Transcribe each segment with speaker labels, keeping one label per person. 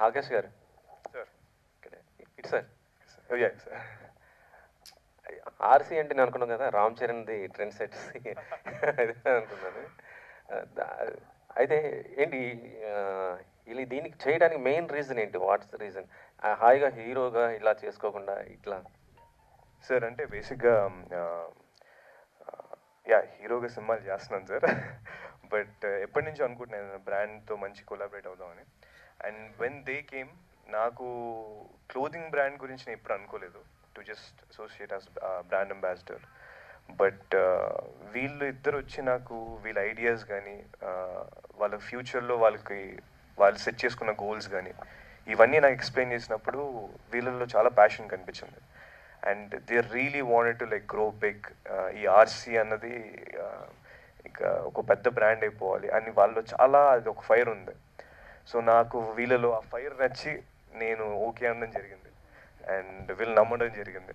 Speaker 1: ఆకాష్ గారు
Speaker 2: సార్
Speaker 1: ఇటు sir
Speaker 2: sir
Speaker 1: RC అంటే నేను అనుకున్నాను కదా రామ్ చరణ్ది ట్రెండ్ సెట్స్ అదే అనుకున్నాను. అయితే ఏంటి ఇలా దీనికి చేయడానికి మెయిన్ రీజన్ ఏంటి? What's the reason? హాయిగా హీరోగా ఇలా చేసుకోకుండా ఇట్లా
Speaker 2: సార్ అంటే బేసిక్గా యా హీరోగా సినిమాలు చేస్తున్నాను సార్. బట్ ఎప్పటి నుంచో అనుకుంటున్నాను బ్రాండ్తో మంచి కొలాబరేట్ అవుదామని. అండ్ వెన్ దే కేమ్, నాకు క్లోదింగ్ బ్రాండ్ గురించి నేను ఎప్పుడు అనుకోలేదు to just associate as brand ambassador. But వీళ్ళు ఇద్దరు వచ్చి నాకు వీళ్ళ ఐడియాస్ కానీ వాళ్ళ ఫ్యూచర్లో వాళ్ళు సెట్ చేసుకున్న గోల్స్ కానీ ఇవన్నీ నాకు ఎక్స్ప్లెయిన్ చేసినప్పుడు వీళ్ళల్లో చాలా ప్యాషన్ కనిపించింది. And they really wanted to like grow big. ఈ ఆర్సీ అన్నది ఇక ఒక పెద్ద బ్రాండ్ అయిపోవాలి అని వాళ్ళు చాలా అది ఒక ఫైర్ ఉంది. సో నాకు వీళ్ళలో ఆ ఫైర్ నచ్చి నేను ఓకే అనడం జరిగింది అండ్ వీళ్ళు నమ్మడం జరిగింది.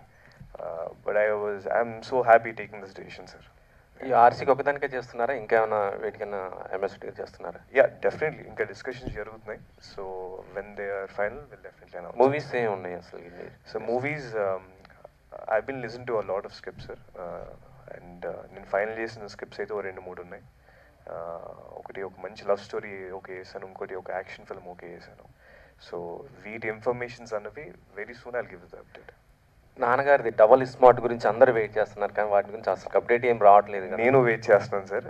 Speaker 2: But I'm so happy taking this decision sir.
Speaker 1: ఈ ఆర్సీకి ఒకదానికే చేస్తున్నారా? ఇంకేమైనా వేటికైనా ఎంఎస్టీ చేస్తున్నారా?
Speaker 2: యా డెఫినెట్లీ ఇంకా డిస్కషన్స్ జరుగుతున్నాయి. So when they are final will definitely announce.
Speaker 1: Movies ఏమి ఉన్నాయి అసలు?
Speaker 2: So movies I been listen to a lot of scripts sir. And నేను ఫైనల్ చేసిన స్క్రిప్ట్స్ అయితే 2-3 ఉన్నాయి. ఒకటి ఒక మంచి లవ్ స్టోరీ ఓకే చేశాను, ఇంకోటి ఒక యాక్షన్ ఫిల్మ్ ఓకే చేశాను. సో వీటి ఇన్ఫర్మేషన్స్ అన్నవి very soon I'll give the update.
Speaker 1: నాన్నగారిది డబల్ స్మార్ట్ గురించి అందరూ వెయిట్ చేస్తున్నారు, కానీ వాటి గురించి అసలు అప్డేట్ ఏం రావట్లేదు.
Speaker 2: నేను వెయిట్ చేస్తున్నాను సార్,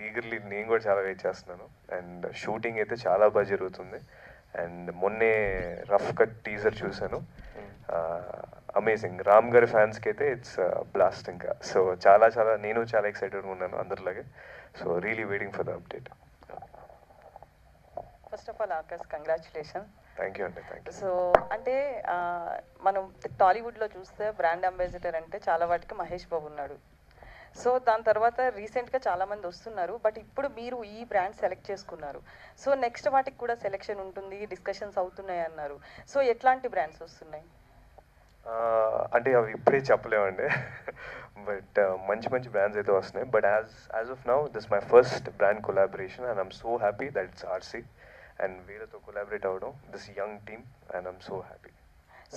Speaker 2: ఈగర్లీ నేను కూడా చాలా వెయిట్ చేస్తున్నాను. అండ్ షూటింగ్ అయితే చాలా బాగా జరుగుతుంది. అండ్ మొన్నే రఫ్ కట్ టీజర్ చూశాను, అమేజింగ్. రామ్ గారి ఫ్యాన్స్కి అయితే ఇట్స్ బ్లాస్ట్ ఇంకా. సో చాలా నేను చాలా ఎక్సైటెడ్గా ఉన్నాను అందరిలాగే. So really waiting for the update.
Speaker 3: First of all Akash, congratulation.
Speaker 2: Thank you అండి, థ్యాంక్ యూ.
Speaker 3: సో అంటే మనం టాలీవుడ్లో చూస్తే బ్రాండ్ అంబాసిడర్ అంటే చాలా వాటికి మహేష్ బాబు ఉన్నాడు. సో దాని తర్వాత రీసెంట్గా చాలామంది వస్తున్నారు, బట్ ఇప్పుడు మీరు ఈ బ్రాండ్ సెలెక్ట్ చేసుకున్నారు. సో నెక్స్ట్ వాటికి కూడా సెలెక్షన్ ఉంటుంది, డిస్కషన్స్ అవుతున్నాయి అన్నారు. సో ఎట్లాంటి బ్రాండ్స్ వస్తున్నాయి?
Speaker 2: అంటే అవి ఇప్పుడే చెప్పలేమండి. బట్ మంచి బ్రాండ్స్ అయితే వస్తున్నాయి. But as of now this my first brand collaboration and I'm so happy that it's RC and వీళ్ళతో కొలాబరేట్ అవ్వడం, this young team, and I'm so happy.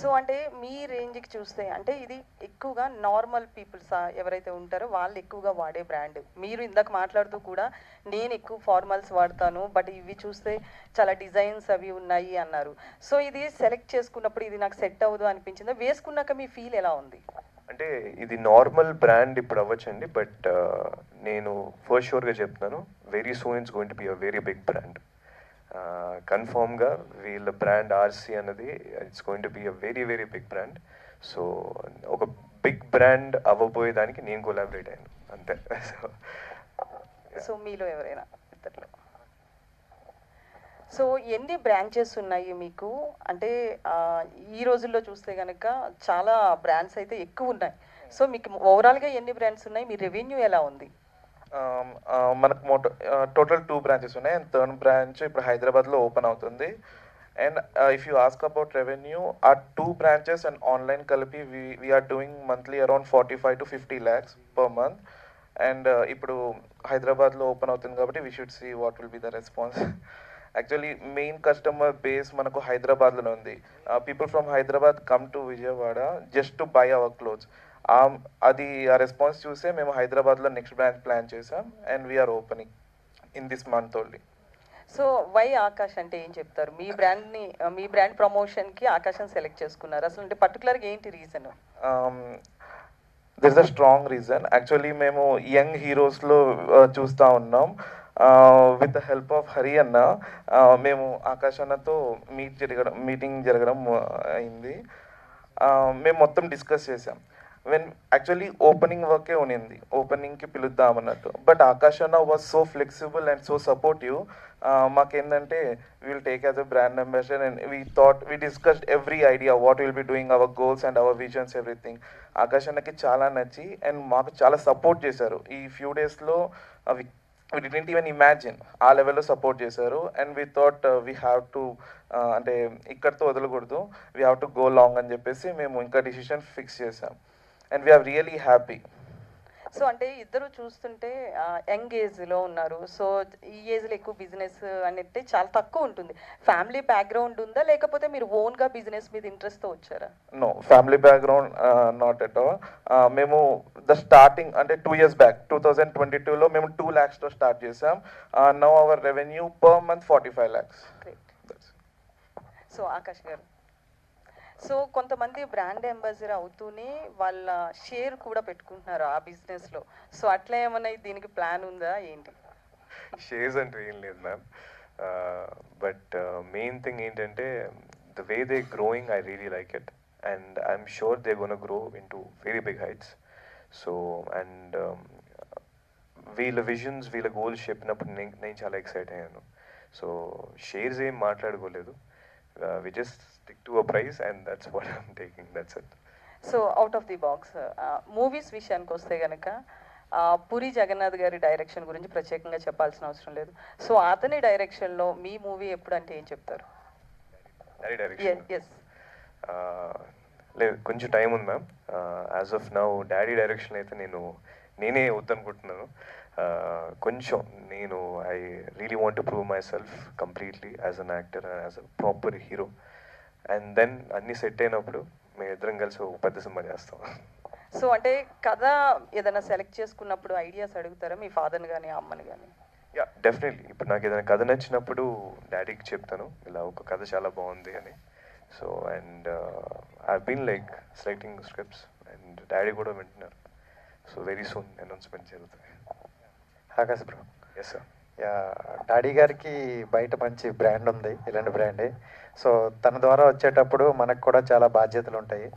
Speaker 3: So అంటే మీ రేంజ్కి చూస్తే అంటే ఇది ఎక్కువగా నార్మల్ పీపుల్స్ ఎవరైతే ఉంటారో వాళ్ళు ఎక్కువగా వాడే బ్రాండ్. మీరు ఇందాక మాట్లాడుతూ కూడా నేను ఎక్కువ ఫార్మల్స్ వాడతాను, బట్ ఇవి చూస్తే చాలా డిజైన్స్ అవి ఉన్నాయి అన్నారు. సో ఇది సెలెక్ట్ చేసుకున్నప్పుడు ఇది నాకు సెట్ అవ్వదు అనిపించిందా? వేసుకున్నాక మీ ఫీల్ ఎలా ఉంది?
Speaker 2: అంటే ఇది నార్మల్ బ్రాండ్ ఇప్పుడు అవ్వచ్చండి, బట్ నేను ఫస్ట్ షూర్గా చెప్తున్నాను, very soon it's going to be a very big brand. కన్ఫామ్గా వీళ్ళ బ్రాండ్ ఆర్సీ అన్నది it's going to be a very big brand. So ఒక బిగ్ బ్రాండ్ అవ్వబోయేదానికి నేను కొలాబరేట్ అయ్యాను అంతే.
Speaker 3: సో మీలో ఎవరైనా ఇద్దరు? సో ఎన్ని బ్రాంచెస్ ఉన్నాయి మీకు? అంటే ఈ రోజుల్లో చూస్తే కనుక చాలా బ్రాండ్స్ అయితే ఎక్కువ ఉన్నాయి. సో మీకు ఓవరాల్గా ఎన్ని బ్రాండ్స్ ఉన్నాయి? మీ రెవెన్యూ ఎలా ఉంది?
Speaker 4: మనకు టోటల్ 2 బ్రాంచెస్ ఉన్నాయి. అండ్ థర్డ్ బ్రాంచ్ ఇప్పుడు హైదరాబాద్లో ఓపెన్ అవుతుంది. And if you ask about revenue, ఆ 2 బ్రాంచెస్ అండ్ ఆన్లైన్ కలిపి we're doing monthly around 45 to 50 lakhs per month. And ఇప్పుడు హైదరాబాద్లో ఓపెన్ అవుతుంది కాబట్టి we should see what will be the response. Actually main customer base మనకు హైదరాబాద్లో ఉంది. People from Hyderabad come to Vijayawada just to buy our clothes. అది ఆ response చూసే మేము హైదరాబాద్లో నెక్స్ట్ బ్రాంచ్ ప్లాన్ చేసాం and we're opening in this month only.
Speaker 3: So why Akash అంటే ఏం చెప్తారు? మీ బ్రాండ్ ప్రమోషన్కి ఆకాశం సెలెక్ట్ చేసుకున్నారు, అసలు అంటే పర్టికులర్గా ఏంటి reason?
Speaker 4: This a strong reason. Actually మేము యంగ్ హీరోస్లో చూస్తూ ఉన్నాం. With the help of Hari అన్న మేము ఆకాష్ అన్నతో మీటింగ్ జరగడం అయింది. మేము మొత్తం డిస్కస్ చేసాం. యాక్చువల్లీ ఓపెనింగ్ వర్కే ఉన్నింది, ఓపెనింగ్కి పిలుద్దామన్నట్టు. బట్ ఆకాష్ అన్న was so flexible and so supportive. మాకేంటంటే we'll take as a brand ambassador and we discussed every idea what will be doing, our goals and our visions, everything. Akash అన్నకి చాలా నచ్చి and మాకు చాలా support చేశారు. ఈ ఫ్యూ డేస్లో we didn't even imagine ఆ లెవెల్లో సపోర్ట్ చేశారు. And we thought we have to అంటే ఇక్కడితో వదలకూడదు, we have to go long అని చెప్పేసి మేము ఇంకా డిసిషన్ ఫిక్స్ చేసాం. And we're really happy.
Speaker 3: So అంటే ఇద్దరు చూస్తుంటే యంగ్ ఏజ్లో ఉన్నారు. సో ఈ ఏజ్లో ఎక్కువ బిజినెస్ అనేది చాలా తక్కువ ఉంటుంది. ఫ్యామిలీ బ్యాక్గ్రౌండ్ ఉందా, లేకపోతే మీరు ఓన్గా బిజినెస్ మీద ఇంట్రెస్ట్తో వచ్చారా?
Speaker 4: No family background not at all. మేము ద స్టార్టింగ్ అంటే 2 years బ్యాక్ 2022లో మేము 2 lakhsతో స్టార్ట్ చేసాం. Now our revenue per month 45 lakhs.
Speaker 3: So Akash గారు, సో కొంతమంది బ్రాండ్ అంబాసిడర్ అవుతూనే వాళ్ళ షేర్ కూడా పెట్టుకుంటున్నారు ఆ బిజినెస్లో. సో అట్లా ఏమన్నా దీనికి ప్లాన్ ఉందా ఏంటి?
Speaker 2: షేర్స్ అంటే ఏం లేదు మ్యామ్, బట్ మెయిన్ థింగ్ ఏంటంటే the way they growing I really like it and I'm sure they gon grow in to very big heights. So and వీళ్ళ విజన్స్ వీళ్ళ గోల్స్ చెప్పినప్పుడు నేను చాలా ఎక్సైట్ అయ్యాను. సో షేర్స్ ఏం మాట్లాడుకోలేదు, we just stick to a price and that's what I'm taking, that's it.
Speaker 3: So out of the box movies విషయానికి వస్తే కనుక పూరి జగన్నాథ్ గారి డైరెక్షన్ గురించి ప్రత్యేకంగా చెప్పాల్సిన అవసరం లేదు. సో అతని డైరెక్షన్లో మీ మూవీ ఎప్పుడు అంటే ఏం చెప్తారు?
Speaker 2: డాడీ డైరెక్షన్
Speaker 3: ఎస్,
Speaker 2: లేదు కొంచెం టైం ఉంది ma'am. As of now daddy direction అయితే నేనే వద్దనుకుంటున్నాను. కొంచెం నేను I really want to prove myself completely as an actor and as a proper hero. And then అన్నీ సెట్ అయినప్పుడు మేము ఇద్దరం కలిసి ఒక పెద్ద సినిమా చేస్తాం.
Speaker 3: సో అంటే కథ ఏదైనా సెలెక్ట్ చేసుకున్నప్పుడు ఐడియాస్ అడుగుతారా మీ ఫాదర్ని కానీ అమ్మని కానీ?
Speaker 2: Yeah definitely. ఇప్పుడు నాకు ఏదైనా కథ నచ్చినప్పుడు డాడీకి చెప్తాను ఇలా ఒక కథ చాలా బాగుంది అని. So and I been like selecting scripts and daddy కూడా వింటున్నారు. సో వెరీ సూన్ అనౌన్స్మెంట్ జరుగుతుంది.
Speaker 5: Akash bro,
Speaker 2: yes sir.
Speaker 5: Yeah daddy గారికి బయట మంచి బ్రాండ్ ఉంది, ఇలాంటి బ్రాండే. సో తన ద్వారా వచ్చేటప్పుడు మనకు కూడా చాలా బాధ్యతలు ఉంటాయి.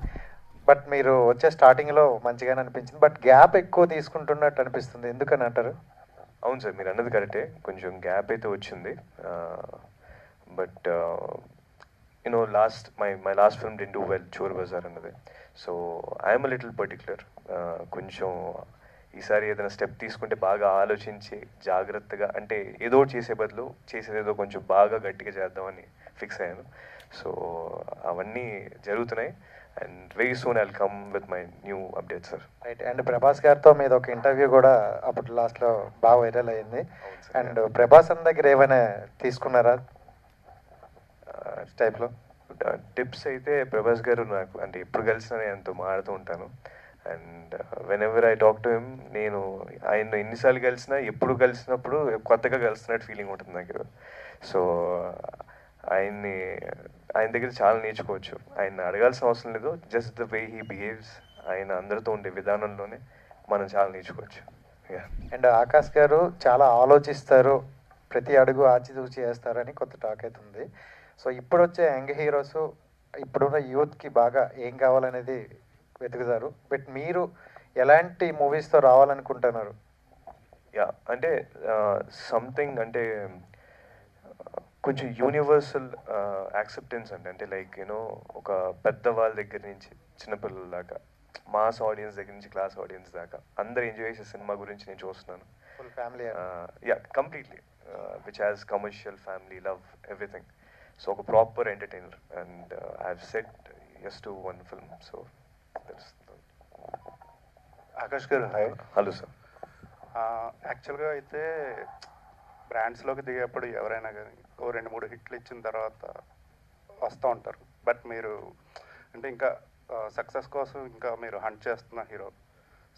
Speaker 5: బట్ మీరు వచ్చే స్టార్టింగ్లో మంచిగానే అనిపించింది, బట్ గ్యాప్ ఎక్కువ తీసుకుంటున్నట్టు అనిపిస్తుంది, ఎందుకని అంటారు?
Speaker 2: అవును సార్, మీరు అన్నది కరెక్టే, కొంచెం గ్యాప్ అయితే వచ్చింది. But you know my last film did do well, Chor Bazaar అన్నది. So I'm little particular. కొంచెం ఈసారి ఏదైనా స్టెప్ తీసుకుంటే బాగా ఆలోచించి జాగ్రత్తగా, అంటే ఏదో చేసే బదులు చేసేదేదో కొంచెం బాగా గట్టిగా చేద్దామని ఫిక్స్ అయ్యాను. సో అవన్నీ జరుగుతున్నాయి and very soon I'll come with my new update sir.
Speaker 5: Right. And Prabhas గారితో మీద ఒక ఇంటర్వ్యూ కూడా అప్పుడు లాస్ట్లో బాగా వైరల్ అయింది. అండ్ ప్రభాస్ అన్న దగ్గర ఏమైనా తీసుకున్నారా టైప్లో
Speaker 2: టిప్స్? అయితే ప్రభాస్ గారు నాకు అంటే ఎప్పుడు కలిసినా నేను ఆయనతో మాడుతూ ఉంటాను. And when ever I talk to him, నేను ఆయన ఎన్నిసార్లు కలిసినా ఎప్పుడు కలిసినప్పుడు కొత్తగా కలుస్తున్నట్టు ఫీలింగ్ ఉంటుంది నాకు. సో ఆయన దగ్గర చాలా నేర్చుకోవచ్చు. ఆయన అడగాల్సిన అవసరం లేదు, just the way he behaves, ఆయన అందరితో ఉండే విధానంలోనే మనం చాలా నేర్చుకోవచ్చు.
Speaker 5: అండ్ ఆకాష్ గారు చాలా ఆలోచిస్తారు, ప్రతి అడుగు ఆచితూచి చేస్తారని కొత్త టాక్ అవుతుంది. సో ఇప్పుడు వచ్చే యంగ్ హీరోస్ ఇప్పుడున్న యూత్కి బాగా ఏం కావాలనేది వెతుకుతారు. బట్ మీరు ఎలాంటి మూవీస్తో రావాలనుకుంటున్నారు?
Speaker 2: యా అంటే సంథింగ్ అంటే కొంచెం యూనివర్సల్ యాక్సెప్టెన్స్ అంటే లైక్ యూనో ఒక పెద్ద వాళ్ళ దగ్గర నుంచి చిన్నపిల్లల దాకా, మాస్ ఆడియన్స్ దగ్గర నుంచి క్లాస్ ఆడియన్స్ దాకా అందరు ఎంజాయ్ చేసే సినిమా గురించి నేను చూస్తున్నాను.
Speaker 5: Full family.
Speaker 2: Yeah completely, which has commercial, family, love, everything. So ఒక proper entertainer and I have set yes to one film. So that's
Speaker 6: Akash గారు హాయ్.
Speaker 2: Hello sir.
Speaker 6: యాక్చువల్గా అయితే బ్రాండ్స్లోకి దిగేప్పుడు ఎవరైనా కానీ ఓ 2-3 హిట్లు ఇచ్చిన తర్వాత వస్తూ ఉంటారు. బట్ మీరు అంటే ఇంకా సక్సెస్ కోసం ఇంకా మీరు హంట్ చేస్తున్న హీరో,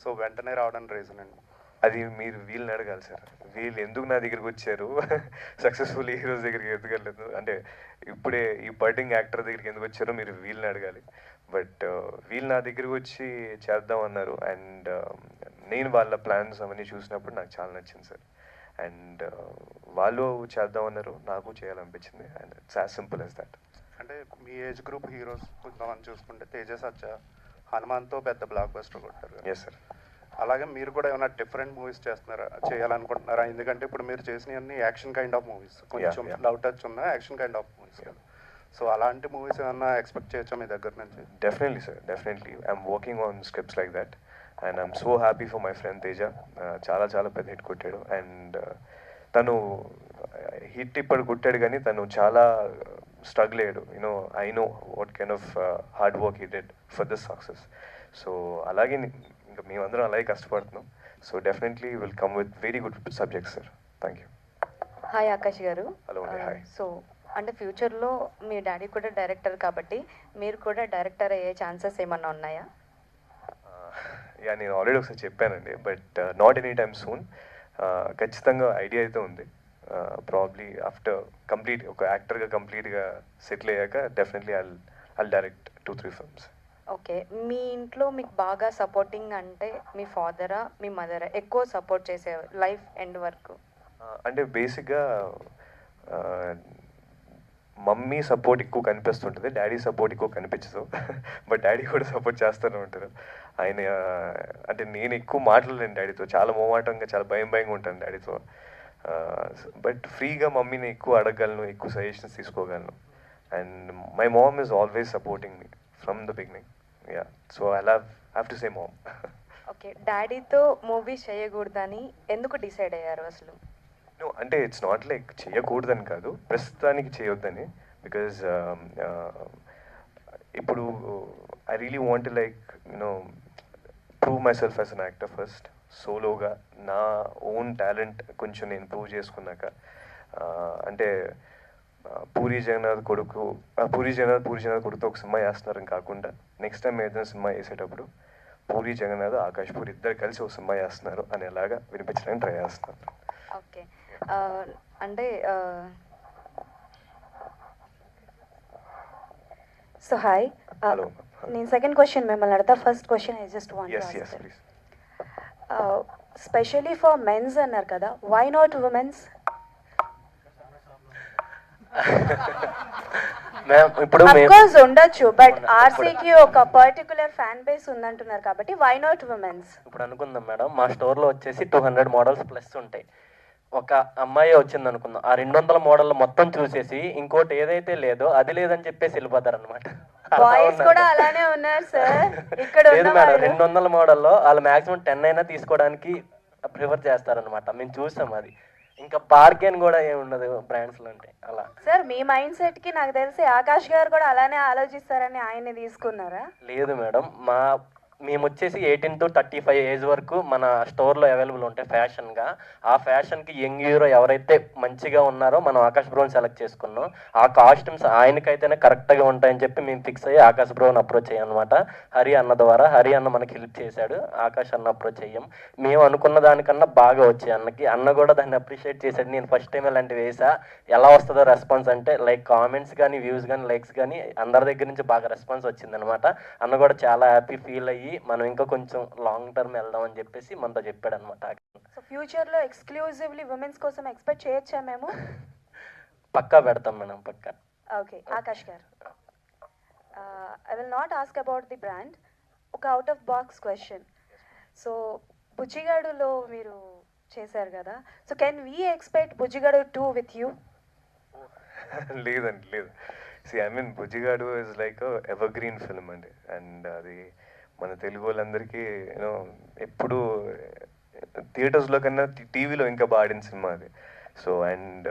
Speaker 6: సో వెంటనే రావడానికి రీజన్ అండి?
Speaker 2: అది మీరు వీళ్ళని అడగాలి సార్. వీళ్ళు ఎందుకు నా దగ్గరికి వచ్చారు, సక్సెస్ఫుల్ హీరోస్ దగ్గరికి ఎందుకు వెళ్ళలేదు, అంటే ఇప్పుడే ఈ బడ్డింగ్ యాక్టర్ దగ్గరికి ఎందుకు వచ్చారో మీరు వీళ్ళని అడగాలి. బట్ వీళ్ళు నా దగ్గరికి వచ్చి చేద్దాం అన్నారు అండ్ నేను వాళ్ళ ప్లాన్స్ అవన్నీ చూసినప్పుడు నాకు చాలా నచ్చింది సార్. అండ్ వాళ్ళు చేద్దాం అన్నారు, నాకు చేయాలనిపించింది and it's as simple as that.
Speaker 6: అంటే మీ ఏజ్ గ్రూప్ హీరోస్ కొంతమంది చూసుకుంటే తేజసచ్చ, హనుమాన్తో పెద్ద బ్లాక్ బస్టర్ కొట్టారు.
Speaker 2: Yes sir.
Speaker 6: అలాగే మీరు కూడా ఏమైనా డిఫరెంట్ మూవీస్ చేయాలనుకుంటున్నారా? ఎందుకంటే ఇప్పుడు మీరు చేసినవన్నీ యాక్షన్ కైండ్ ఆఫ్ మూవీస్, కొంచెం లవ్ టచ్ ఉన్న యాక్షన్ కైండ్ ఆఫ్ మూవీస్ కదా. సో అలాంటి మూవీస్ ఏమన్నా ఎక్స్పెక్ట్ చేయొచ్చా మీ దగ్గర నుంచి?
Speaker 2: Definitely sir, definitely. I'm working on scripts like that and I'm so happy for my friend Teja. చాలా చాలా పెద్ద హిట్ కొట్టాడు అండ్ తను హిట్ ఇప్పుడు కొట్టాడు కానీ తను చాలా స్ట్రగుల్ అయ్యాడు. You know I know what kind of hard work he did for this success. So అలాగే ఇంకా మేమందరం అలాగే కష్టపడుతున్నాం. So definitely will come with very good subjects sir. Thank you.
Speaker 3: Hi Akash గారు.
Speaker 2: హలో అండి. హాయ్.
Speaker 3: సో అంటే ఫ్యూచర్లో మీ డాడీ కూడా డైరెక్టర్ కాబట్టి మీరు కూడా డైరెక్టర్ అయ్యే ఛాన్సెస్ ఏమన్నా ఉన్నాయా?
Speaker 2: యా, నేను ఆల్రెడీ ఒకసారి చెప్పానండి, but not any time soon. ఖచ్చితంగా ఐడియా అయితే ఉంది. ప్రాబ్లీ ఆఫ్టర్ కంప్లీట్ ఒక యాక్టర్గా కంప్లీట్గా సెటిల్ అయ్యాక definitely I'll direct 2-3 films.
Speaker 3: Okay, మీ ఇంట్లో మీకు బాగా సపోర్టింగ్ అంటే మీ ఫాదరా మీ మదరా ఎక్కువ సపోర్ట్ చేసేవారు లైఫ్ ఎండ్ వరకు?
Speaker 2: అంటే బేసిక్గా మమ్మీ సపోర్ట్ ఎక్కువ కనిపిస్తుంటుంది, డాడీ సపోర్ట్ ఎక్కువ కనిపించదు. బట్ డాడీ కూడా సపోర్ట్ చేస్తూనే ఉంటారు. ఆయన అంటే నేను ఎక్కువ మాట్లాడలేను డాడీతో, చాలా మోమాటంగా చాలా భయంగా ఉంటాను డాడీతో. బట్ ఫ్రీగా మమ్మీని ఎక్కువ అడగగలను, ఎక్కువ సజెషన్స్ తీసుకోగలను. And my mom is always supporting me from the beginning. Yeah, so I have to say mom.
Speaker 3: Okay, డాడీతో మూవీ చేయకూడదని ఎందుకు డిసైడ్ అయ్యారు అసలు?
Speaker 2: నో, అంటే ఇట్స్ నాట్ లైక్ చేయకూడదని కాదు, ప్రస్తుతానికి చేయొద్దని. బికాజ్ ఇప్పుడు I really want like prove my self as an actor first. సోలోగా నా ఓన్ టాలెంట్ కొంచెం నేను ప్రూవ్ చేసుకున్నాక, అంటే పూరి జగన్నాథ్ కొడుకుతో ఒక సినిమా వేస్తున్నారని కాకుండా నెక్స్ట్ టైం ఏదైనా సినిమా వేసేటప్పుడు పూరి జగన్నాథ్, ఆకాష్ పూరి ఇద్దరు కలిసి ఒక సినిమా వేస్తున్నారు అనేలాగా వినిపించడానికి ట్రై చేస్తున్నాను.
Speaker 3: ఓకే, అంటే సో హాయ్.
Speaker 2: హలో.
Speaker 3: నేను సెకండ్ క్వశ్చన్ మిమ్మల్ని అడతా. First question I just want
Speaker 2: yes yes please.
Speaker 3: Specially for mens అన్నారు కదా, వై నాట్ ఉమెన్స్?
Speaker 1: ఇప్పుడు
Speaker 3: కోర్స్ ఉండొచ్చు, బట్ ఆర్సీకి ఒక పర్టికులర్ ఫ్యాన్ బేస్ ఉందంటున్నారు కాబట్టి వై నాట్ ఉమెన్స్?
Speaker 1: ఇప్పుడు అనుకుందాం మేడం, మా స్టోర్లో వచ్చేసి 200 మోడల్స్ ప్లస్ ఉంటాయి. ఒక అమ్మాయి వచ్చింది అనుకుందాం, ఆ 200 మోడల్ మొత్తం చూసేసి ఇంకోటి ఏదైతే లేదో అది లేదని చెప్పేసి వెళ్ళిపోతారు అనమాట.
Speaker 3: బాయ్స్ కూడా అలానే ఉన్నారు సార్ ఇక్కడ.
Speaker 1: లేదు మేడం, 200 మోడల్లో వాళ్ళు మాక్సిమం 10 అయినా తీసుకోవడానికి ప్రిఫర్ చేస్తారనమాట. మేము చూసాం అది. ఇంకా బార్గెన్ కూడా ఏమి ఉండదు బ్రాండ్స్లో అంటే అలా.
Speaker 3: సార్ మీ మైండ్ సెట్ కి నాకు తెలిసి ఆకాష్ గారు కూడా అలానే ఆలోచిస్తారని ఆయన్ని తీసుకున్నారా?
Speaker 1: లేదు మేడం, మేము వచ్చేసి 18 to 35 ఏజ్ వరకు మన స్టోర్లో అవైలబుల్ ఉంటాయి ఫ్యాషన్గా. ఆ ఫ్యాషన్కి యంగ్ హీరో ఎవరైతే మంచిగా ఉన్నారో మనం ఆకాష్ బ్రోని సెలెక్ట్ చేసుకున్నాం. ఆ కాస్ట్యూమ్స్ ఆయనకైతేనే కరెక్ట్గా ఉంటాయని చెప్పి మేము ఫిక్స్ అయ్యి ఆకాష్ బ్రోని అప్రోచ్ అయ్యాం అనమాట. హరి అన్న ద్వారా. హరి అన్న మనకి హెల్ప్ చేశాడు, ఆకాష్ అన్న అప్రోచ్ అయ్యాం. మేము అనుకున్న దానికన్నా బాగా వచ్చాయి అన్నకి. అన్న కూడా దాన్ని అప్రిషియేట్ చేశాడు. నేను ఫస్ట్ టైం ఇలాంటివి వేసా, ఎలా వస్తుందో రెస్పాన్స్ అంటే లైక్ కామెంట్స్ కానీ వ్యూస్ కానీ లైక్స్ కానీ అందరి దగ్గర నుంచి బాగా రెస్పాన్స్ వచ్చిందనమాట. అన్న కూడా చాలా హ్యాపీ ఫీల్ అయ్యి మనం ఇంకా కొంచెం లాంగ్ టర్మ్ వెళ్దాం అని చెప్పేసి మనతో చెప్పాడు అనమాట.
Speaker 3: సో ఫ్యూచర్లో ఎక్స్క్లూజివ్లీ ఉమెన్స్ కోసం ఎక్స్పెక్ట్ చేయొచ్చా మేము?
Speaker 1: పక్కా పెడతాం మేడం, పక్కా.
Speaker 3: ఓకే ఆకాష్ గారు, I will not ask about the brand, ఒక out of box question. So బుజ్జిగాడులో మీరు చేశారు కదా, so can we expect Bujjigadu 2 with you?
Speaker 2: లేదండి, లేదు. I mean Bujjigadu is like evergreen film అండి. అండ్ అది మన తెలుగు వాళ్ళందరికీ ఎప్పుడు థియేటర్స్లో కన్నా టీవీలో ఇంకా బాగా ఆడిన సినిమా అది. సో అండ్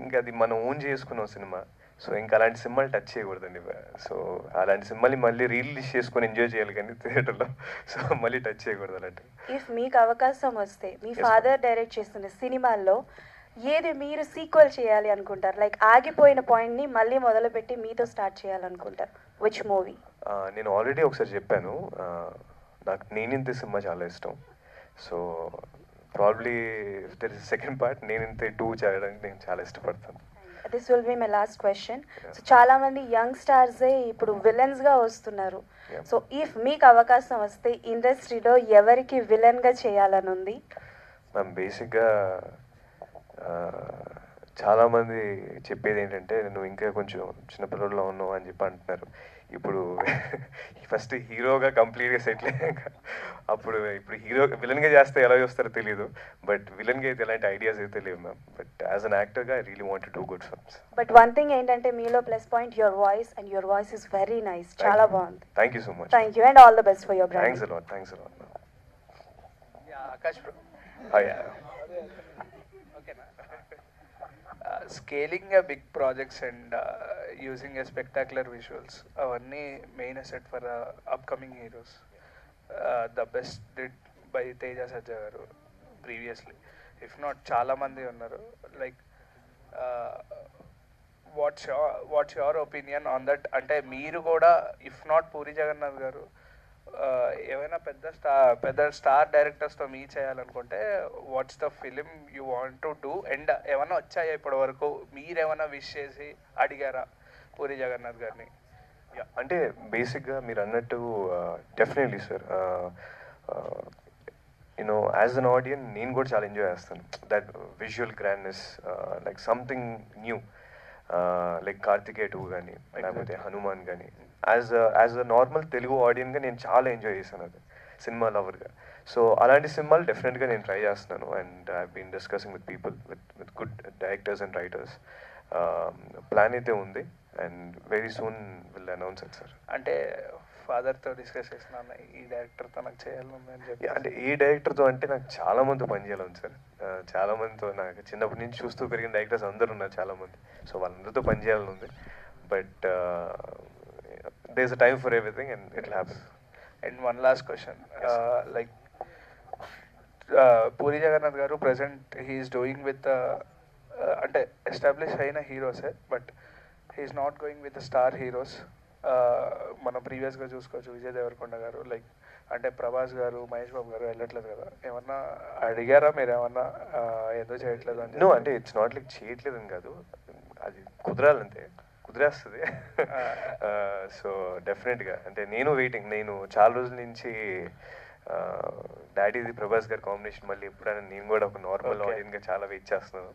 Speaker 2: ఇంకా అది మనం ఓన్ చేసుకున్న సినిమా. సో ఇంకా అలాంటి సినిమాలు టచ్ చేయకూడదండి. సో అలాంటి సినిమాని మళ్ళీ రిలీజ్ చేసుకొని ఎంజాయ్ చేయాలి కానీ థియేటర్లో. సో మళ్ళీ టచ్ చేయకూడదు అలాంటివి.
Speaker 3: ఇఫ్ మీకు అవకాశం వస్తే మీ ఫాదర్ డైరెక్ట్ చేస్తున్న సినిమాల్లో ఏది మీరు సీక్వెల్ చేయాలి అనుకుంటారు? లైక్ ఆగిపోయిన పాయింట్ని మళ్ళీ మొదలుపెట్టి మీతో స్టార్ట్ చేయాలనుకుంటారు, విచ్ మూవీ?
Speaker 2: నేను ఆల్రెడీ ఒకసారి చెప్పాను, నాకు నేనింతే సినిమా చాలా ఇష్టం. So probably if there is second part Neninthe 2 చేయడానికి నేను చాలా ఇష్టపడతాను.
Speaker 3: This will be my last question. So చాలా మంది యంగ్ స్టార్సే ఇప్పుడు విలన్స్గా వస్తున్నారు. సో ఇఫ్ మీకు అవకాశం వస్తే ఇండస్ట్రీలో ఎవరికి విలన్గా చేయాలని ఉంది?
Speaker 2: మ్యామ్ బేసిక్గా చాలామంది చెప్పేది ఏంటంటే నువ్వు ఇంకా కొంచెం చిన్నపిల్లల్లో ఉన్నావు అని చెప్పి అంటున్నారు. ఇప్పుడు ఫస్ట్ హీరోగా కంప్లీట్గా సెటిల్ అయ్యాక ఇప్పుడు హీరో విలన్గా చేస్తే ఎలా చూస్తారో తెలియదు. బట్ విలన్గా అయితే ఎలాంటి ఐడియాస్ అయితే లేవు మ్యామ్. బట్ యాజ్ అన్ యాక్టర్గా I really want to do good films.
Speaker 3: But one thing ఏంటంటే మీలో plus point your voice, and your voice is very nice. చాలా బాగుంది.
Speaker 2: Thank you so much.
Speaker 3: Thank you and all the best for your brand.
Speaker 2: Thanks a lot.
Speaker 7: Akash bro, scaling a big projects and using a spectacular visuals అవన్నీ main asset for upcoming heroes. The best did by Teja Sajja గారు previously, if not చాలా మంది ఉన్నారు. Like what's your opinion on that? అంటే మీరు కూడా if not puri Jagannadh గారు ఏమైనా పెద్ద స్టార్ డైరెక్టర్స్తో మీ చేయాలనుకుంటే what's the film you want to do? And ఏమైనా వచ్చాయా ఇప్పటి వరకు? మీరేమైనా విష్ చేసి అడిగారా పూరి జగన్నాథ్ గారిని?
Speaker 2: అంటే బేసిక్గా మీరు అన్నట్టు definitely sir, you know as an audience నేను కూడా చాలా ఎంజాయ్ చేస్తాను that visual grandness, like something new, like Karthikeya 2 కానీ లేకపోతే హనుమాన్ కానీ. యాజ్ అ నార్మల్ తెలుగు ఆడియన్గా నేను చాలా ఎంజాయ్ చేశాను అది, సినిమా లవర్గా. సో అలాంటి సినిమాలు డెఫినెట్గా నేను ట్రై చేస్తున్నాను. And I been discussing with people, with good directors and writers. Plan అయితే ఉంది and very soon will announce it sir.
Speaker 7: అంటే ఫాదర్తో డిస్కస్ చేస్తున్నాను ఈ డైరెక్టర్తో నాకు చేయాలని అని చెప్పి.
Speaker 2: అంటే ఏ డైరెక్టర్తో అంటే నాకు చాలా మంది పని చేయాలని సార్, చాలా మందితో నాకు చిన్నప్పటి నుంచి చూస్తూ పెరిగిన డైరెక్టర్స్ అందరూ ఉన్నారు చాలా మంది. సో వాళ్ళందరితో పని చేయాలని ఉంది. But there is a time for everything and it will happen.
Speaker 7: And one last question, like Puri Jagannadh గారు ప్రెసెంట్ హీఈస్ డూయింగ్ విత్ అంటే ఎస్టాబ్లిష్ అయిన హీరోసే, but he's not going with star heroes. మనం ప్రీవియస్గా చూసుకోవచ్చు విజయ్ దేవరకొండ గారు, లైక్ అంటే ప్రభాస్ గారు, మహేష్ బాబు గారు వెళ్ళట్లేదు కదా. ఏమన్నా అడిగారా మీరు? ఏమన్నా ఎందుకు చేయట్లేదు అని?
Speaker 2: నో, అంటే ఇట్స్ నాట్ లైక్ చేయట్లేదు అని కాదు, అది కుదరాలంతే, కుదిరేస్తుంది. సో డెఫినెట్గా అంటే నేను వెయిటింగ్, నేను చాలా రోజుల నుంచి డాడీది ప్రభాస్ గారి కాంబినేషన్ మళ్ళీ ఎప్పుడైనా నేను కూడా ఒక నార్మల్ ఆడియన్గా చాలా వెయిట్ చేస్తున్నాను.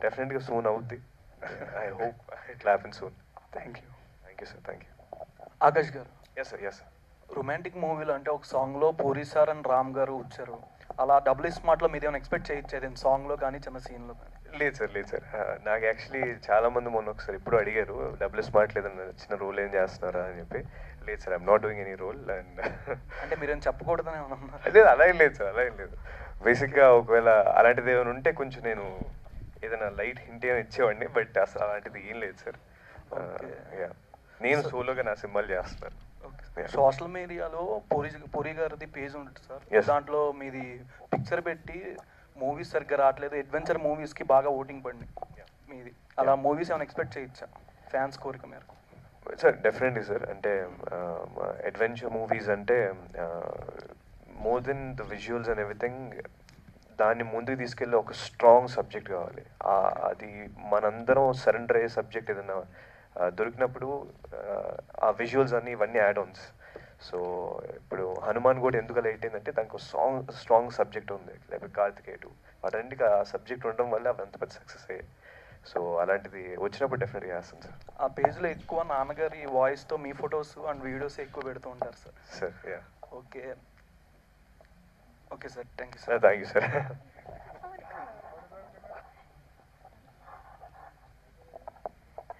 Speaker 2: డెఫినెట్గా సూన్ అవుద్ది. I hope it happen soon.
Speaker 7: Thank you.
Speaker 2: Thank you sir, thank you.
Speaker 8: Akash గారు,
Speaker 2: yes sir, yes sir.
Speaker 8: Romantic మూవీలో అంటే ఒక సాంగ్లో పూరి సార్ అండ్ రామ్ గారు వచ్చారు, అలా డబుల్ స్మార్ట్లో మీరు ఏమైనా ఎక్స్పెక్ట్ చేయొచ్చేది సాంగ్లో కానీ చిన్న సీన్లో కానీ?
Speaker 2: లేదు సార్, లేదు సార్. నాకు యాక్చువల్లీ చాలా మంది మొన్న ఒకసారి ఇప్పుడు అడిగారు డబుల్ స్మార్ట్ లేదన్న చిన్న రోల్ ఏం చేస్తున్నారా అని చెప్పి. లేదు sir, I'm not doing any role. And
Speaker 8: అంటే మీరేం చెప్పకూడదని ఏమన్నా?
Speaker 2: లేదు, అలా ఏం లేదు సార్, అలా ఏం లేదు. బేసిక్గా ఒకవేళ అలాంటిది ఏమైనా ఉంటే కొంచెం నేను ఏదైనా లైట్ హింట్ ఏమైనా ఇచ్చేవాడిని, బట్ అసలు అలాంటిది ఏం లేదు సార్. నేను సోలోగా నా సినిమాలు చేస్తున్నాను.
Speaker 8: సోషల్ మీడియాలో పూరి గారిది పేజ్ ఉంటుంది సార్, దాంట్లో మీది పిక్చర్ పెట్టి మూవీస్ సరిగ్గా రావట్లేదు, అడ్వెంచర్ మూవీస్కి బాగా ఓటింగ్ పడింది మీది. అలా మూవీస్ ఏమైనా ఎక్స్పెక్ట్ చేయొచ్చా ఫ్యాన్స్ కోరిక మేరకు?
Speaker 2: Sir definitely sir. అంటే అడ్వెంచర్ మూవీస్ అంటే more than the visuals and everything, దాన్ని ముందుకు తీసుకెళ్ళి ఒక స్ట్రాంగ్ సబ్జెక్ట్ కావాలి. అది మనందరం సరెండర్ అయ్యే సబ్జెక్ట్ ఏదైనా దొరికినప్పుడు ఆ విజువల్స్ అన్ని ఇవన్నీ యాడ్ ఆన్స్. సో ఇప్పుడు హనుమాన్ కూడా ఎందుకు లైట్ అయిందంటే దానికి ఒక స్ట్రాంగ్ సబ్జెక్ట్ ఉంది, లేకపోతే కార్తికేయ 2, వాటన్నిటికీ ఆ సబ్జెక్ట్ ఉండడం వల్ల అవి అంత పెద్ద సక్సెస్ అయ్యాయి. సో అలాంటిది వచ్చినప్పుడు డెఫినెట్గా చేస్తాను సార్.
Speaker 8: ఆ పేజ్లో ఎక్కువ నాన్నగారి వాయిస్తో మీ ఫొటోస్ అండ్ వీడియోస్ ఎక్కువ పెడుతూ ఉంటారు sir.
Speaker 2: Sir yeah,
Speaker 8: okay okay sir, thank you sir.
Speaker 2: Thank you sir.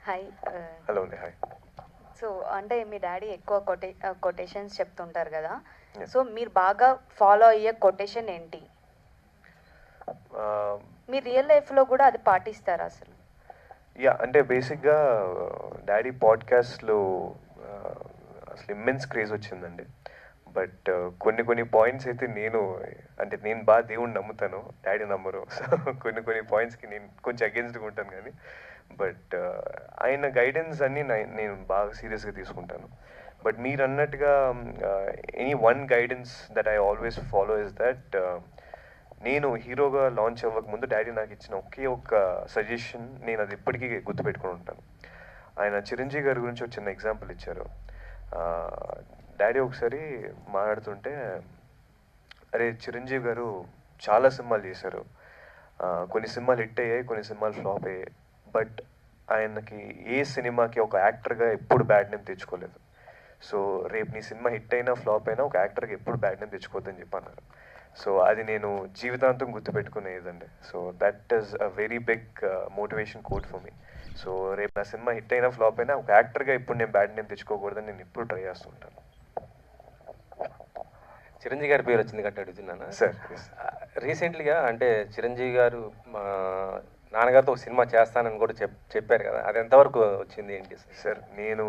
Speaker 9: Hi.
Speaker 2: Hello అండి, హాయ్.
Speaker 9: సో అంటే మీ డాడీ ఎక్కువ కొటేషన్స్ చెప్తుంటారు కదా, సో మీరు బాగా ఫాలో అయ్యే కొటేషన్ ఏంటి? మీ రియల్ లైఫ్లో కూడా అది పాటిస్తారా అసలు?
Speaker 2: యా, అంటే బేసిక్గా డాడీ పాడ్కాస్ట్లో అసలు ఇమ్మెన్స్ క్రేజ్ వచ్చిందండి. బట్ కొన్ని పాయింట్స్ అయితే నేను బాగా దేవుడిని నమ్ముతాను, డాడీ నమ్మరు. సో కొన్ని పాయింట్స్కి నేను కొంచెం అగేన్స్ట్గా ఉంటాను. కానీ బట్ ఆయన గైడెన్స్ అన్నీ నేను బాగా సీరియస్గా తీసుకుంటాను. బట్ మీరు అన్నట్టుగా any one guidance that I always follow is that, నేను హీరోగా లాంచ్ అవ్వకముందు డాడీ నాకు ఇచ్చిన ఒకే ఒక్క సజెషన్, నేను అది ఇప్పటికీ గుర్తుపెట్టుకుని ఉంటాను. ఆయన చిరంజీవి గారి గురించి ఒక చిన్న ఎగ్జాంపుల్ ఇచ్చారు. డాడీ ఒకసారి మాట్లాడుతుంటే, అరే చిరంజీవి గారు చాలా సినిమాలు చేశారు, కొన్ని సినిమాలు హిట్ అయ్యాయి, కొన్ని సినిమాలు ఫ్లాప్ అయ్యాయి, బట్ ఆయనకి ఏ సినిమాకి ఒక యాక్టర్గా ఎప్పుడు బ్యాడ్ నేమ్ తెచ్చుకోలేదు. సో రేపు నీ సినిమా హిట్ అయినా ఫ్లాప్ అయినా ఒక యాక్టర్కి ఎప్పుడు బ్యాడ్ నేమ్ తెచ్చుకోవద్దని చెప్పి అన్నారు. సో అది నేను జీవితాంతం గుర్తుపెట్టుకునేదండి. So that is a very big motivation quote for me. So రేపు నా సినిమా హిట్ అయినా ఫ్లాప్ అయినా ఒక యాక్టర్గా ఇప్పుడు నేను బ్యాడ్ నేమ్ తెచ్చుకోకూడదని నేను ఇప్పుడు ట్రై చేస్తుంటాను.
Speaker 1: చిరంజీవి గారి పేరు వచ్చింది కాబట్టి అడుగుతున్నాను
Speaker 2: సార్.
Speaker 1: రీసెంట్లీగా అంటే చిరంజీవి గారు మా నాన్నగారితో ఒక సినిమా చేస్తానని కూడా చెప్పారు కదా, అది ఎంతవరకు వచ్చింది ఏంటి
Speaker 2: సార్? నేను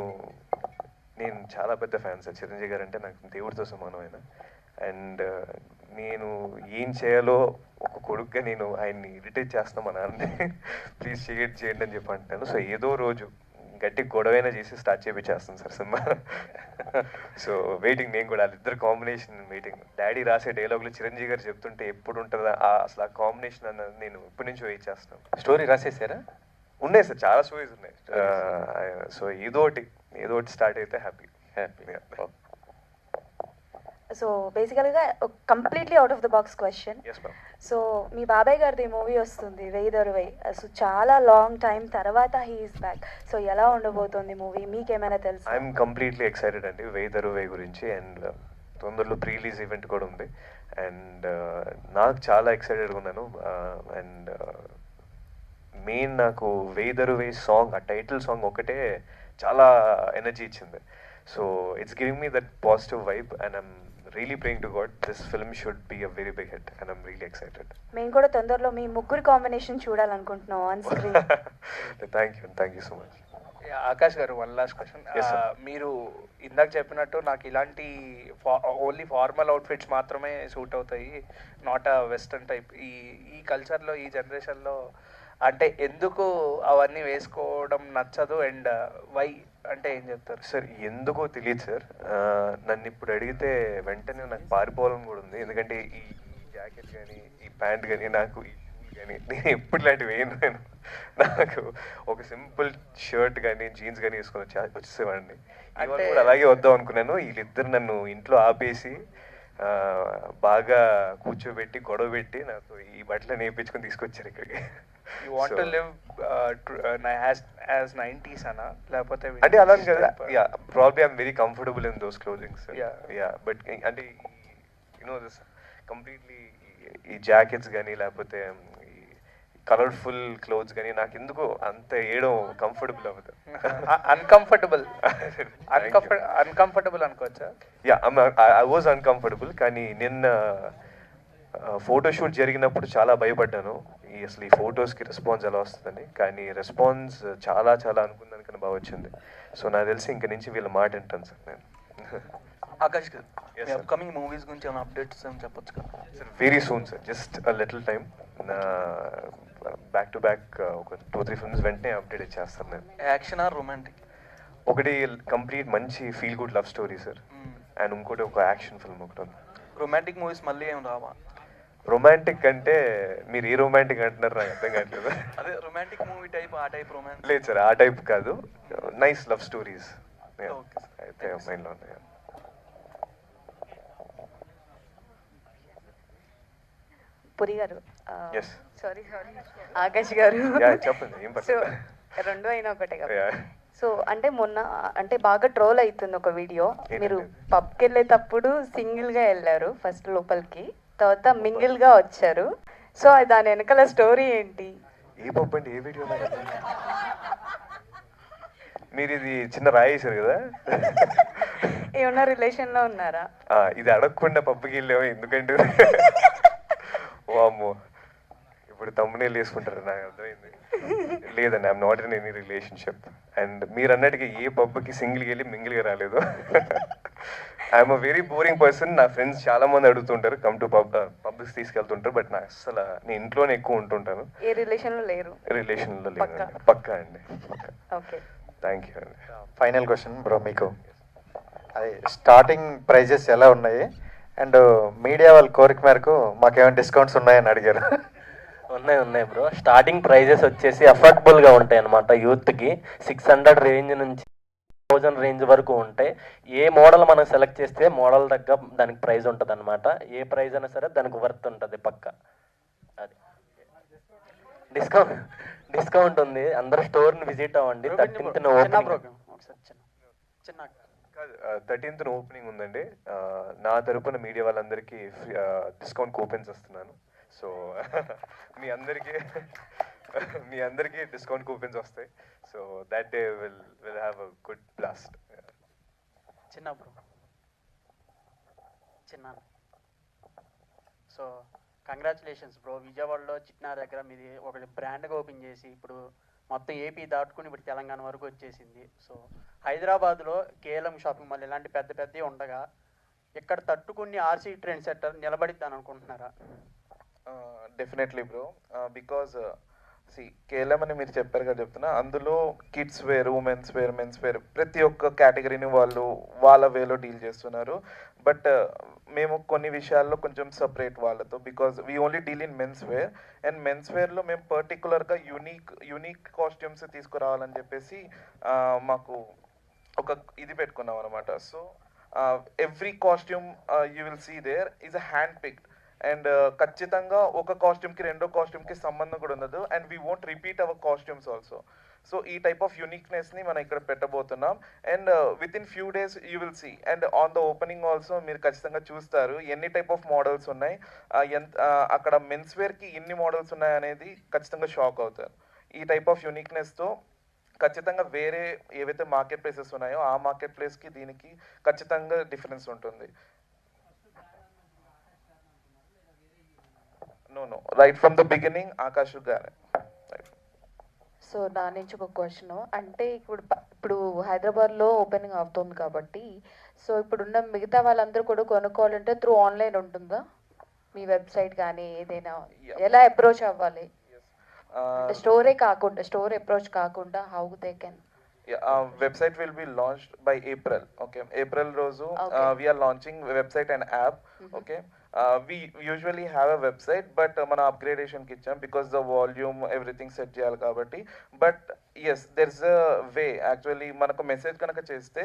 Speaker 2: చాలా పెద్ద ఫ్యాన్ సార్ చిరంజీవి గారు అంటే, నాకు దేవుడితో సమానమైన. అండ్ నేను ఏం చేయాలో ఒక కొడుకుగా నేను ఆయన్ని ఇరిటేట్ చేస్తాను మా నాన్నని ప్లీజ్ చేయండి అని చెప్పి అంటున్నాను. సో ఏదో రోజు గట్టి గొడవైనా చేసి స్టార్ట్ చేయించేస్తాను సార్ సినిమా. సో వెయిటింగ్, నేను కూడా వాళ్ళిద్దరు కాంబినేషన్ వెయిటింగ్. డాడీ రాసే డైలాగులు చిరంజీవి గారు చెప్తుంటే ఎప్పుడు ఉంటుందా అసలు ఆ కాంబినేషన్ అన్నది నేను ఇప్పటి నుంచి వెయిట్ చేస్తాను.
Speaker 1: స్టోరీ రాసేసారా?
Speaker 2: ఉన్నాయి సార్, చాలా స్టోరీస్ ఉన్నాయి. సో ఏదో ఒకటి స్టార్ట్ అయితే హ్యాపీ.
Speaker 9: సో బేసికల్గా completely out of the box question.
Speaker 2: Yes ma'am.
Speaker 9: So మీ బాబాయ్ గారిది మూవీ వస్తుంది వెయ్యి. సో చాలా లాంగ్ టైం తర్వాత హీఈస్ బ్యాక్. సో ఎలా ఉండబోతుంది మూవీ, మీకేమైనా తెలుసు?
Speaker 2: ఐఎమ్ కంప్లీట్లీ ఎక్సైటెడ్ అండి వెయ్యి గురించి. అండ్ తొందరలో ప్రీ రిలీజ్ ఈవెంట్ కూడా ఉంది. అండ్ నాకు చాలా ఎక్సైటెడ్గా ఉన్నాను. అండ్ మెయిన్ నాకు వెయ్యి సాంగ్, ఆ టైటిల్ సాంగ్ ఒకటే చాలా ఎనర్జీ ఇచ్చింది. So it's giving me that positive vibe and I'm really praying to God this film should be a very big hit and I'm really excited.
Speaker 9: మేము కూడా తొందరలో మీ ముగ్గురు కాంబినేషన్ చూడాలనుకుంటున్నాం on screen.
Speaker 2: Thank you so much.
Speaker 7: Akash garu, one last question. మీరు ఇందాక చెప్పినట్టు నాకు ఇలాంటి ఓన్లీ ఫార్మల్ అవుట్ఫిట్స్ మాత్రమే సూట్ అవుతాయి, నాట్ అ వెస్టర్న్ టైప్. ఈ కల్చర్లో, ఈ జనరేషన్లో అంటే ఎందుకు అవన్నీ వేసుకోవడం నచ్చదు అండ్ వై అంటే ఏం చెప్తారు?
Speaker 2: సార్ ఎందుకో తెలియదు సార్. నన్ను ఇప్పుడు అడిగితే వెంటనే నాకు పారిపోవాలని కూడా ఉంది. ఎందుకంటే ఈ జాకెట్ కానీ, ఈ ప్యాంట్ కానీ, నాకు ఈ షూలు కానీ నేను ఎప్పుడు ఇలాంటివి వేయను. నేను నాకు ఒక సింపుల్ షర్ట్ కానీ జీన్స్ కానీ వేసుకొని వచ్చేసేవాడిని. ఇవాళ కూడా అలాగే వద్దాం అనుకున్నాను. వీళ్ళిద్దరు నన్ను ఇంట్లో ఆపేసి బాగా కూర్చోబెట్టి గొడవ పెట్టి నాకు ఈ బట్టలు నేర్పించుకొని తీసుకొచ్చారు ఇక్కడికి.
Speaker 7: You want to live as 90s అనా, లేకపోతే
Speaker 2: అంటే అలా కదా? Yeah, probably I'm very comfortable in those clothings. Yeah, but అంటే దిస్ కంప్లీట్లీ ఈ జాకెట్స్ కానీ లేకపోతే ఈ కలర్ఫుల్ క్లోత్స్ కానీ నాకు ఎందుకో అంత వేయడం కంఫర్టబుల్ అవ్వదు.
Speaker 7: అన్కంఫర్టబుల్ అనుకోవచ్చా?
Speaker 2: Yeah, I was uncomfortable. కానీ నిన్న ఫోటోషూట్ జరిగినప్పుడు చాలా భయపడ్డాను అసలు ఈ ఫొటోస్కి రెస్పాన్స్ ఎలా వస్తుందని. కానీ రెస్పాన్స్ చాలా అనుకున్న దానికన్నా బాగా వచ్చింది. సో నాకు తెలిసి ఇంక నుంచి వీళ్ళ మాట వింటాను సార్ నేను.
Speaker 8: ఆకాష్ గారు, అప్కమింగ్ మూవీస్ గురించి ఏమైనా అప్డేట్స్ ఏమైనా చెప్పొచ్చు కదా?
Speaker 2: Sir very soon sir, just a little time. Back to back ఒక 2-3 ఫిల్మ్స్ వెంటనే అప్డేట్ ఇచ్చేస్తాను నేను.
Speaker 8: Action or romantic?
Speaker 2: ఒకటి కంప్లీట్ మంచి feel good love story sir, and ఇంకోటి ఒక యాక్షన్ ఫిల్మ్ ఒకటి ఉంది.
Speaker 8: రొమాంటిక్ మూవీస్ మళ్ళీ ఏం రావా?
Speaker 2: రొమాంటిక్ అంటే మీరు ఏ రొమాంటిక్ అంటున్నారు నాకు అర్థం కావట్లేదు.
Speaker 8: అదే రొమాంటిక్ మూవీ టైప్, ఆ టైప్ రొమాంటిక్?
Speaker 2: లేదు సార్, ఆ టైప్ కాదు. నైస్ లవ్ స్టోరీస్ అయితే మైండ్లో ఉన్నాయి.
Speaker 9: పురి గారు,
Speaker 2: Yes.
Speaker 9: సారీ ఆకాష్ గారు,
Speaker 2: చెప్పండి. ఏం
Speaker 9: సో రెండు అయినా ఒకటే కదా. సో అంటే మొన్న అంటే బాగా ట్రోల్ అవుతుంది ఒక వీడియో. మీరు పబ్కి వెళ్ళేటప్పుడు సింగిల్గా వెళ్ళారు ఫస్ట్ లోపలికి, తర్వాత మింగిల్గా వచ్చారు. సో దాని వెనకాల స్టోరీ ఏంటి?
Speaker 2: ఏ పబ్ అండి, ఏ వీడియో? మీరు ఇది చిన్న రాయేశారు కదా.
Speaker 9: ఏమన్నా రిలేషన్లో ఉన్నారా?
Speaker 2: ఇది అడగకుండా పబ్కి వెళ్ళాము ఎందుకంటే వామ్మో ఇప్పుడు తమ్మునేళ్ళు వేసుకుంటారు, నాకు అర్థమైంది. లేదండి, I'm not in any relationship. And మీరు అన్నట్టుగా ఏ పబ్కి సింగిల్గా వెళ్ళి మింగిల్గా రాలేదు. I'm a very boring person. నా ఫ్రెండ్స్ చాలా మంది అడుగుతుంటారు కమ్ టు పబ్కి తీసుకెళ్తుంటారు, బట్ నాకు అసలు నేను ఇంట్లోనే ఎక్కువ ఉంటుంటాను.
Speaker 9: ఏ రిలేషన్లో లేరు?
Speaker 2: రిలేషన్లో లేదు. పక్కా అండి, పక్కా.
Speaker 9: ఓకే,
Speaker 2: థ్యాంక్ యూ అండి.
Speaker 5: ఫైనల్ క్వశ్చన్ బ్రో, మీకు అది స్టార్టింగ్ ప్రైజెస్ ఎలా ఉన్నాయి? అండ్ మీడియా వాళ్ళ కోరిక మేరకు మాకేమైనా డిస్కౌంట్స్ ఉన్నాయని అడిగారు.
Speaker 10: ఉన్నాయి బ్రో. స్టార్టింగ్ ప్రైజెస్ వచ్చేసి అఫోర్డబుల్గా ఉంటాయి అన్నమాట. యూత్కి 600 రేంజ్ నుంచి 1000 రేంజ్ వరకు ఉంటాయి. ఏ మోడల్ మనం సెలెక్ట్ చేస్తే మోడల్ తగ్గ దానికి ప్రైజ్ ఉంటుంది అనమాట. ఏ ప్రైజ్ అయినా సరే దానికి వర్త్ ఉంటుంది పక్క. అది డిస్కౌంట్ ఉంది. అందరూ స్టోర్ని విజిట్ అవ్వండి. 13th
Speaker 2: కాదు, 13th ఓపెనింగ్ ఉందండి. నా తరపున మీడియా వాళ్ళందరికీ డిస్కౌంట్ కూపెన్స్ వస్తున్నాను. సో మీ అందరికీ డిస్కౌంట్ కూపెన్స్ వస్తాయి. So that day will have a good blast.
Speaker 11: చిన్న సో కంగ్రాచులేషన్స్ బ్రో. విజయవాడలో చిట్నార్ దగ్గర మీది ఒకటి బ్రాండ్గా ఓపెన్ చేసి ఇప్పుడు మొత్తం ఏపీ దాటుకుని ఇప్పుడు తెలంగాణ వరకు వచ్చేసింది. సో హైదరాబాద్లో కేఎల్ఎం షాపింగ్ మాల్ ఇలాంటి పెద్దవి ఉండగా ఇక్కడ తట్టుకుని ఆర్సీ ట్రెండ్ సెట్టర్ నిలబడిద్దాని అనుకుంటున్నారా?
Speaker 4: డెఫినెట్లీ బ్రో, బికాజ్ కేఎల్ఎం అని మీరు చెప్పారు కదా చెప్తున్నా, అందులో kids wear, women's wear, men's wear ప్రతి ఒక్క కేటగిరీని వాళ్ళు వాళ్ళ వేలో డీల్ చేస్తున్నారు. బట్ మేము కొన్ని విషయాల్లో కొంచెం సపరేట్ వాళ్ళతో, because we only deal in men's wear. And men's వేర్లో మేము పర్టికులర్గా యూనిక్ కాస్ట్యూమ్స్ తీసుకురావాలని చెప్పేసి మాకు ఒక ఇది పెట్టుకున్నాం అనమాట. So every costume you will see there is a hand picked. And ఖచ్చితంగా ఒక కాస్ట్యూమ్కి రెండో కాస్ట్యూమ్కి సంబంధం కూడా ఉండదు. And we won't repeat our costumes also. So ఈ టైప్ ఆఫ్ యూనిక్నెస్ని మనం ఇక్కడ పెట్టబోతున్నాం. And within few days you will see. And on the opening also మీరు ఖచ్చితంగా చూస్తారు ఎన్ని టైప్ ఆఫ్ మోడల్స్ ఉన్నాయి, అక్కడ మెన్స్ వేర్కి ఎన్ని మోడల్స్ ఉన్నాయి అనేది ఖచ్చితంగా షాక్ అవుతారు. ఈ టైప్ ఆఫ్ యూనిక్నెస్తో ఖచ్చితంగా వేరే ఏవైతే మార్కెట్ ప్లేసెస్ ఉన్నాయో ఆ మార్కెట్ ప్లేస్కి దీనికి ఖచ్చితంగా డిఫరెన్స్ ఉంటుంది. No, right from the beginning Akash గారే.
Speaker 9: సో నా నుంచి ఒక క్వశ్చన్, అంటే ఇప్పుడు హైదరాబాద్లో ఓపెనింగ్ అవుతుంది కాబట్టి, సో ఇప్పుడున్న మిగతా వాళ్ళందరూ కూడా కొనుక్కోవాలంటే త్రూ ఆన్లైన్ ఉంటుందా? మీ వెబ్సైట్ కానీ ఏదైనా ఎలా అప్రోచ్ అవ్వాలి? స్టోర్ అప్రోచ్ కాకుండా how they can?
Speaker 4: Website will be launched by April. Okay, April రోజు we are launching website and app. Okay, we usually have a website, but మన upgradation కి ఇచ్చాం because the volume everything set చేయాలి కాబట్టి. But yes, there's a way. Actually మనకు message కనుక చేస్తే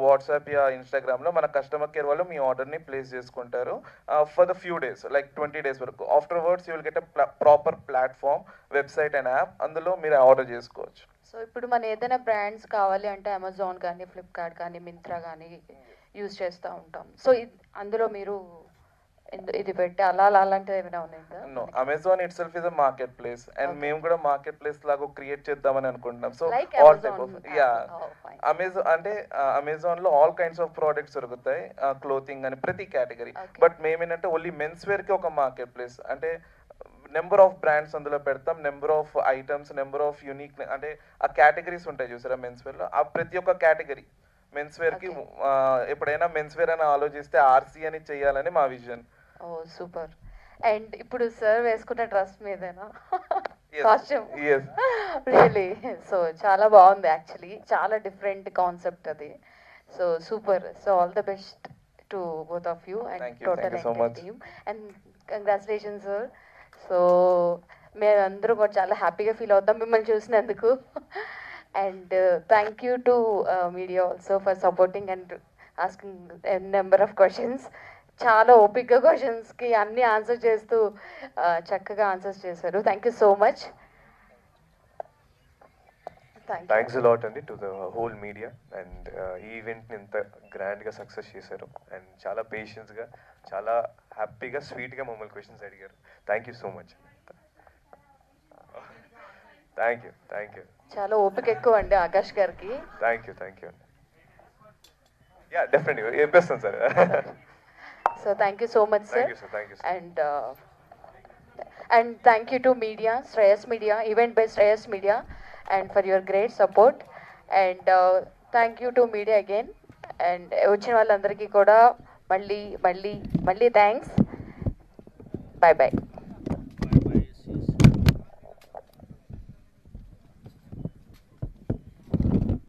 Speaker 4: WhatsApp yeah ఇన్స్టాగ్రామ్లో మన కస్టమర్ కేర్ వాళ్ళు మీ ఆర్డర్ని ప్లేస్ చేసుకుంటారు for the few days, like 20 days వరకు. Afterwards you will get a proper platform, website and app. అందులో మీరు ఆర్డర్ చేసుకోవచ్చు.
Speaker 9: సో ఇప్పుడు మన ఏదైనా బ్రాండ్స్ కావాలి అంటే అమెజాన్ కానీ, ఫ్లిప్కార్ట్ కానీ, మింత్రా కానీ యూజ్ చేస్తూ ఉంటాం. సో అందులో మీరు ఇది పెట్టి అలాంటిది ఏమైనా ఉన్నాయా?
Speaker 4: No, Amazon itself is a marketplace and మేము కూడా మార్కెట్ ప్లేస్ లాగా క్రియేట్ చేద్దామని అనుకుంటున్నాం. So all type of Amazon అంటే అమెజాన్ లో ఆల్ కైండ్స్ ఆఫ్ ప్రోడక్ట్స్ దొరుకుతాయి, క్లోతింగ్ అని ప్రతి కేటగిరీ. బట్ మేమేంటంటే ఓన్లీ మెన్స్ వేర్ కి ఒక మార్కెట్ ప్లేస్, అంటే నెంబర్ ఆఫ్ బ్రాండ్స్ అందులో పెడతాం, number of items, number of unique, అంటే ఆ కేటగిరీస్ ఉంటాయి చూసారా మెన్స్ వేర్ లో, ఆ ప్రతి ఒక్క కేటగిరీ మెన్స్ వేర్ కి ఎప్పుడైనా మెన్స్ వేర్ అని ఆలోచిస్తే ఆర్సీ అని చెయ్యాలని మా విజన్.
Speaker 9: Oh super. అండ్ ఇప్పుడు సార్ వేసుకున్న డ్రెస్ మీదేనా కాస్ట్యూమ్? రియలీ సో చాలా బాగుంది యాక్చువల్లీ, చాలా డిఫరెంట్ కాన్సెప్ట్ అది. So super. So all the best to both of you and total team and congratulations sir. So మేమందరూ కూడా చాలా హ్యాపీగా ఫీల్ అవుతాం మిమ్మల్ని చూసినందుకు. And thank you to media also for supporting and asking number of questions. చాలా ఓపిక్గా క్వశ్చన్స్కి అన్నీ ఆన్సర్ చేస్తూ చక్కగా ఆన్సర్స్ చేశారు. Thank you so much.
Speaker 2: Thanks a lot అండి to the whole media. And ఈ ఈవెంట్ని ఇంత గ్రాండ్గా సక్సెస్ చేశారు అండ్ చాలా పేషెన్స్గా, చాలా హ్యాపీగా, స్వీట్గా మమ్మల్ని క్వశ్చన్స్ అడిగారు. Thank you so much. Thank you.
Speaker 9: చాలా ఓపిక ఎక్కువ అండి ఆకాష్ గారికి.
Speaker 2: థ్యాంక్ యూ అండి. యా డెఫినెట్గా చెప్పేస్తాను sir.
Speaker 9: So thank you so much, sir.
Speaker 2: Thank you, sir.
Speaker 9: And thank you to media, Shreyas Media, event by Shreyas Media, and for your great support. And thank you to media again. And వచ్చిన వాళ్ళందరికీ కూడా మళ్ళీ thanks. Bye bye.